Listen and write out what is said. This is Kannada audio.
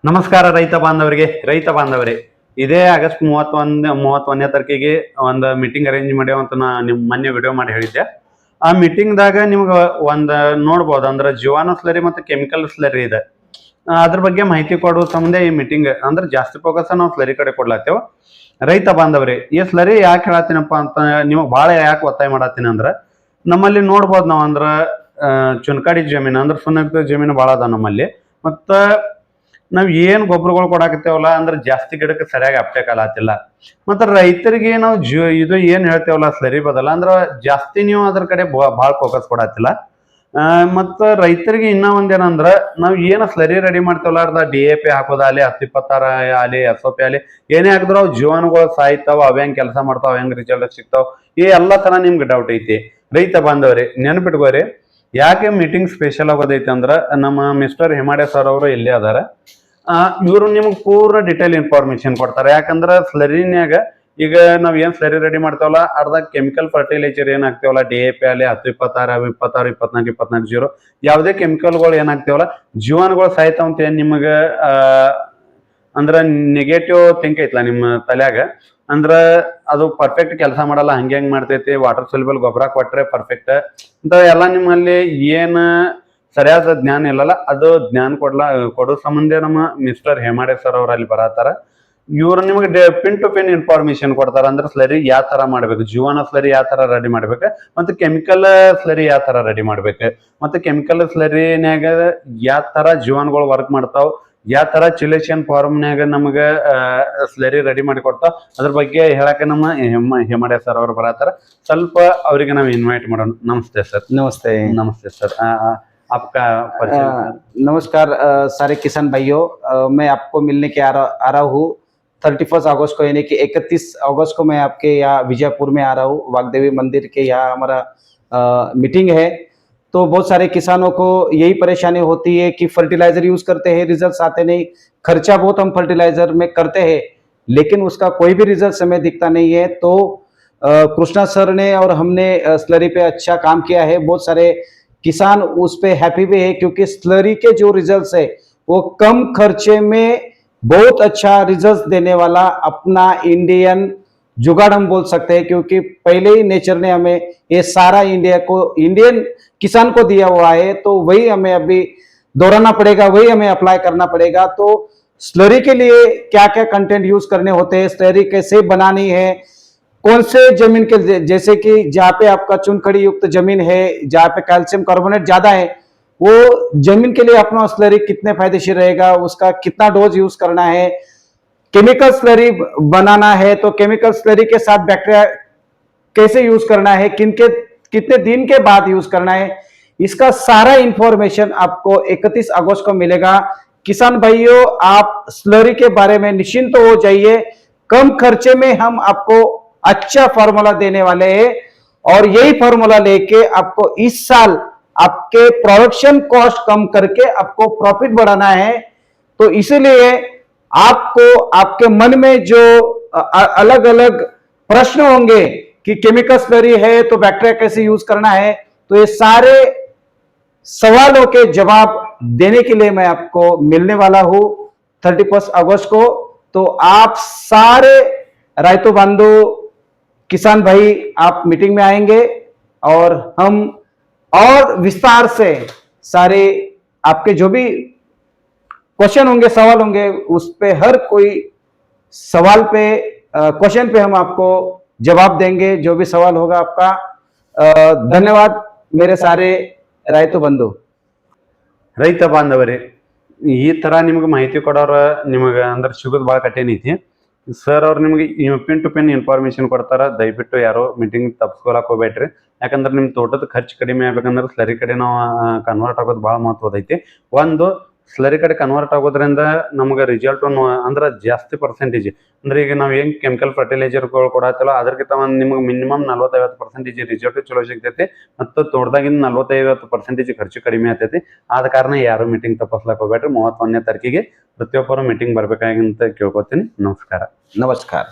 ನಮಸ್ಕಾರ ರೈತ ಬಾಂಧವರೇ ಇದೇ ಆಗಸ್ಟ್ 31ನೇ ತಾರೀಕಿಗೆ ಒಂದು ಮೀಟಿಂಗ್ ಅರೇಂಜ್ ಮಾಡ್ಯಾವ ಅಂತ ನಾ ನಿಮ್ ಮೊನ್ನೆ ವಿಡಿಯೋ ಮಾಡಿ ಹೇಳಿದ್ದೆ. ಆ ಮೀಟಿಂಗ್ ದಾಗ ನಿಮ್ಗೆ ಒಂದು ನೋಡ್ಬೋದು ಅಂದ್ರೆ ಜೀವಾಣು ಸ್ಲರಿ ಮತ್ತು ಕೆಮಿಕಲ್ ಸ್ಲರಿ ಇದೆ. ಅದ್ರ ಬಗ್ಗೆ ಮಾಹಿತಿ ಕೊಡುವ ಸಂಬಂಧ ಈ ಮೀಟಿಂಗ್ ಅಂದ್ರೆ ಜಾಸ್ತಿ ಫೋಕಸ್ ನಾವು ಸ್ಲರಿ ಕಡೆ ಕೊಡ್ಲಾತ್ತೇವ. ರೈತ ಬಾಂಧವರೇ, ಈ ಸ್ಲರಿ ಯಾಕೆ ಹೇಳತ್ತೀನಪ್ಪ ಅಂತ ನಿಮಗೆ ಭಾಳ ಯಾಕೆ ಒತ್ತಾಯ ಮಾಡತ್ತೀನಿ ಅಂದ್ರೆ ನಮ್ಮಲ್ಲಿ ನೋಡ್ಬೋದು ನಾವು ಅಂದ್ರೆ ಚುನ್ಕಾಡಿ ಜಮೀನು ಅಂದ್ರೆ ಸುನ್ನತ ಜಮೀನು ಭಾಳ ಅದ ನಮ್ಮಲ್ಲಿ. ಮತ್ತ ನಾವ್ ಏನ್ ಗೊಬ್ಬರಗಳು ಕೊಡಾಕತ್ತೇವಲ್ಲ ಅಂದ್ರೆ ಜಾಸ್ತಿ ಗಿಡಕ್ಕೆ ಸರಿಯಾಗಿ ಅಪ್ಟೇಕ್ ಆಗತ್ತಿಲ್ಲ. ಮತ್ತೆ ರೈತರಿಗೆ ನಾವು ಇದು ಏನ್ ಹೇಳ್ತೇವಲ್ಲ ಸ್ಲರಿ ಬದಲ ಅಂದ್ರ ಜಾಸ್ತಿ ನೀವು ಅದ್ರ ಕಡೆ ಭಾಳ ಫೋಕಸ್ ಕೊಡತ್ತಿಲ್ಲ. ಮತ್ತ ರೈತರಿಗೆ ಇನ್ನ ಒಂದೇನಂದ್ರ ನಾವ್ ಏನ ಸ್ಲರಿ ರೆಡಿ ಮಾಡ್ತೇವಲ್ಲ ಅರ್ಧ DAP ಹಾಕೋದಾಲಿ 10-26 ಆಲಿ SOP ಆಲಿ ಏನೇ ಹಾಕಿದ್ರು ಅವ್ ಜೀವಾಣುಗಳು ಸಾಯ್ತಾವ, ಅವ್ ಹೆಂಗ್ ಕೆಲಸ ಮಾಡ್ತಾವ, ಹೆಂಗ್ ರಿಸಲ್ಟ್ ಸಿಗ್ತಾವ, ಈ ಎಲ್ಲಾ ತರ ನಿಮ್ಗೆ ಡೌಟ್ ಐತಿ. ರೈತ ಬಾಂಧವ್ರಿ ನೆನ್ಪಿಟ್ಕೋರಿ, ಯಾಕೆ ಮೀಟಿಂಗ್ ಸ್ಪೆಷಲ್ ಆಗೋದೈತಿ ಅಂದ್ರ ನಮ್ಮ ಮಿಸ್ಟರ್ ಹಿಮಾಡೆ ಸರ್ ಅವರು ಇಲ್ಲೇ ಅದಾರ. ಇವರು ನಿಮ್ಗೆ ಪೂರ್ಣ ಡಿಟೇಲ್ ಇನ್ಫಾರ್ಮೇಶನ್ ಕೊಡ್ತಾರೆ. ಯಾಕಂದ್ರೆ ಸ್ಲರಿನ್ಯಾಗ ಈಗ ನಾವ್ ಏನ್ ಸ್ಲರಿ ರೆಡಿ ಮಾಡ್ತೇವಲ್ಲ ಅರ್ಧ ಕೆಮಿಕಲ್ ಫರ್ಟಿಲೈಸರ್ ಏನ್ ಹಾಕ್ತೇವಲ್ಲ DAP ಆಲಿ 10-26 26 24 24 ಯಾವುದೇ ಕೆಮಿಕಲ್ಗಳು ಏನ್ ಹಾಕ್ತೇವಲ್ಲ ಜೀವಾಣುಗಳು ಸಾಯ್ತಾವ ಅಂತ ಏನ್ ನಿಮಗ ಅಂದ್ರ ನೆಗೆಟಿವ್ ಥಿಂಕ್ ಐತ್ಲಾ ನಿಮ್ಮ ತಲ್ಯಾಗ, ಅಂದ್ರ ಅದು ಪರ್ಫೆಕ್ಟ್ ಕೆಲಸ ಮಾಡಲ್ಲ, ಹಂಗೆ ಮಾಡ್ತೈತಿ, ವಾಟರ್ ಸೊಲ್ಯುಬಲ್ ಗೊಬ್ಬರ ಕೊಟ್ರೆ ಪರ್ಫೆಕ್ಟ್ ಅಂತ ಎಲ್ಲ ನಿಮ್ಮಲ್ಲಿ ಏನ್ ಸರಿಯಾದ ಜ್ಞಾನ ಇಲ್ಲಲ್ಲ, ಅದು ಜ್ಞಾನ ಕೊಡೋ ಸಂಬಂಧ ನಮ್ಮ ಮಿಸ್ಟರ್ ಹೇಮಾಡೆ ಸರ್ ಅವ್ರ ಅಲ್ಲಿ ಬರತ್ತಾರ. ಇವ್ರು ನಿಮಗೆ ಪಿನ್ ಟು ಪಿನ್ ಇನ್ಫಾರ್ಮೇಶನ್ ಕೊಡ್ತಾರ. ಅಂದ್ರೆ ಸ್ಲರಿ ಯಾವ ತರ ಮಾಡ್ಬೇಕು, ಜೀವಾಣು ಸ್ಲರಿ ಯಾವ ತರ ರೆಡಿ ಮಾಡ್ಬೇಕು, ಮತ್ತೆ ಕೆಮಿಕಲ್ ಸ್ಲರಿ ಯಾವ ತರ ರೆಡಿ ಮಾಡ್ಬೇಕು, ಮತ್ತೆ ಕೆಮಿಕಲ್ ಸ್ಲರಿನ್ಯಾಗ ಯಾವ ತರ ಜೀವಾಣುಗಳು ವರ್ಕ್ ಮಾಡ್ತಾವ, ಯಾವ ತರ ಚಿಲೇಷನ್ ಫಾರ್ಮ್ನ್ಯಾಗ ನಮಗ ಸ್ಲರಿ ರೆಡಿ ಮಾಡಿ ಕೊಡ್ತಾವ, ಅದ್ರ ಬಗ್ಗೆ ಹೇಳಕ್ಕೆ ನಮ್ಮ ಹೇಮಾಡೆ ಸರ್ ಅವ್ರು ಬರತ್ತಾರ. ಸ್ವಲ್ಪ ಅವರಿಗೆ ನಾವು ಇನ್ವೈಟ್ ಮಾಡೋಣ. ನಮಸ್ತೆ ಸರ್. नमस्ते। नमस्ते सर, आपका नमस्कार सारे किसान भाइयों, मैं आपको मिलने के आ रहा हूँ 31 अगस्त को, यानी कि 31 अगस्त को मैं आपके यहाँ विजयपुर में आ रहा हूँ। वाग्देवी मंदिर के यहाँ हमारा मीटिंग है। तो बहुत सारे किसानों को यही परेशानी होती है कि फर्टिलाइजर यूज करते हैं, रिजल्ट आते नहीं, खर्चा बहुत हम फर्टिलाइजर में करते हैं लेकिन उसका कोई भी रिजल्ट हमें दिखता नहीं है। तो कृष्णा सर ने और हमने स्लरी पे अच्छा काम किया है। बहुत सारे किसान उस पे हैप्पी भी है क्योंकि स्लरी के जो रिजल्ट्स है वो कम खर्चे में बहुत अच्छा रिजल्ट देने वाला अपना इंडियन जुगाड़ हम बोल सकते हैं, क्योंकि पहले ही नेचर ने हमें ये सारा इंडियन किसान को दिया हुआ है। तो वही हमें अभी दोहराना पड़ेगा, वही हमें अप्लाई करना पड़ेगा। तो स्लरी के लिए क्या क्या कंटेंट यूज करने होते हैं, स्लरी कैसे बनानी है, कौन से जमीन के, जैसे कि जहाँ पे आपका चुनखड़ी युक्त जमीन है, जहाँ पे कैल्शियम कार्बोनेट ज्यादा है, वो जमीन के लिए अपना स्लरी कितने फायदेशीर रहेगा, उसका कितना डोज यूज करना है। केमिकल स्लरी बनाना है तो केमिकल स्लरी के साथ बैक्टीरिया कैसे यूज करना है, कितने दिन के बाद यूज करना है, इसका सारा इंफॉर्मेशन आपको 31 अगस्त को मिलेगा। किसान भाइयों, आप स्लरी के बारे में निश्चिंत हो जाइए, कम खर्चे में हम आपको अच्छा फॉर्मूला देने वाले हैं और यही फॉर्मूला लेके आपको इस साल आपके प्रोडक्शन कॉस्ट कम करके आपको प्रॉफिट बढ़ाना है। तो इसीलिए आपको आपके मन में जो अलग अलग प्रश्न होंगे कि केमिकल स्लरी है तो बैक्टीरिया कैसे यूज करना है, तो ये सारे सवालों के जवाब देने के लिए मैं आपको मिलने वाला हूं 31 अगस्त को। तो आप सारे राइतो बंधु किसान भाई आप मीटिंग में आएंगे और हम और विस्तार से सारे आपके जो भी क्वेश्चन होंगे, सवाल होंगे, उस पे हर कोई सवाल पे क्वेश्चन पे हम आपको जवाब देंगे, जो भी सवाल होगा आपका। धन्यवाद मेरे सारे राइतो बंधु। ರೈತ ಬಾಂಧವರೇ, ಈ ತರ ನಿಮ್ಗೆ ಮಾಹಿತಿ ಕೊಡೋರ ನಿಮಗೆ ಅಂದ್ರೆ ಸಿಗೋದು ಭಾಳ ಕಠಿಣ ಐತಿ. ಸರ್ ಅವ್ರು ನಿಮ್ಗೆ ಪಿನ್ ಟು ಪಿನ್ ಇನ್ಫಾರ್ಮೇಶನ್ ಕೊಡ್ತಾರ. ದಯವಿಟ್ಟು ಯಾರೋ ಮೀಟಿಂಗ್ ತಪ್ಸ್ಕೊಳಕ್ ಹೋಗ್ಬೇಡ್ರಿ. ಯಾಕಂದ್ರೆ ನಿಮ್ ತೋಟದ ಖರ್ಚು ಕಡಿಮೆ ಆಗ್ಬೇಕಂದ್ರೆ ಸ್ಲರಿ ಕಡೆ ನಾವು ಕನ್ವರ್ಟ್ ಆಗೋದು ಭಾಳ ಮಹತ್ವದೈತಿ. ಒಂದು ಸ್ಲರಿ ಕಡೆ ಕನ್ವರ್ಟ್ ಆಗೋದ್ರಿಂದ ನಮ್ಗೆ ರಿಸಲ್ಟ್ ಅಂದ್ರೆ ಜಾಸ್ತಿ ಪರ್ಸೆಂಟೇಜ್, ಅಂದ್ರೆ ಈಗ ನಾವು ಹೆಂಗ್ ಕೆಮಿಕಲ್ ಫರ್ಟಿಲೈಸರ್ಗಳು ಕೊಡತ್ತಲ್ಲ ಅದಕ್ಕಿಂತ ಒಂದು ನಿಮ್ಗೆ ಮಿನಿಮಮ್ 40-50% ರಿಸಲ್ಟ್ ಚಲೋ ಸಿಗ್ತೈತಿ. ಮತ್ತು ತೋಟದಾಗಿಂದ 40-50% ಖರ್ಚು ಕಡಿಮೆ ಆಗ್ತೈತಿ. ಆದ ಕಾರಣ ಯಾರು ಮೀಟಿಂಗ್ ತಪ್ಪಿಸ್ಲಕ್ ಹೋಗ್ಬೇಡ್ರಿ. 31ನೇ ತಾರೀಕಿಗೆ ಪ್ರತಿಯೊಬ್ಬರು ಮೀಟಿಂಗ್ ಬರ್ಬೇಕಾಗಿಂತ ಕೇಳ್ಕೊತೀನಿ. ನಮಸ್ಕಾರ. नमस्कार।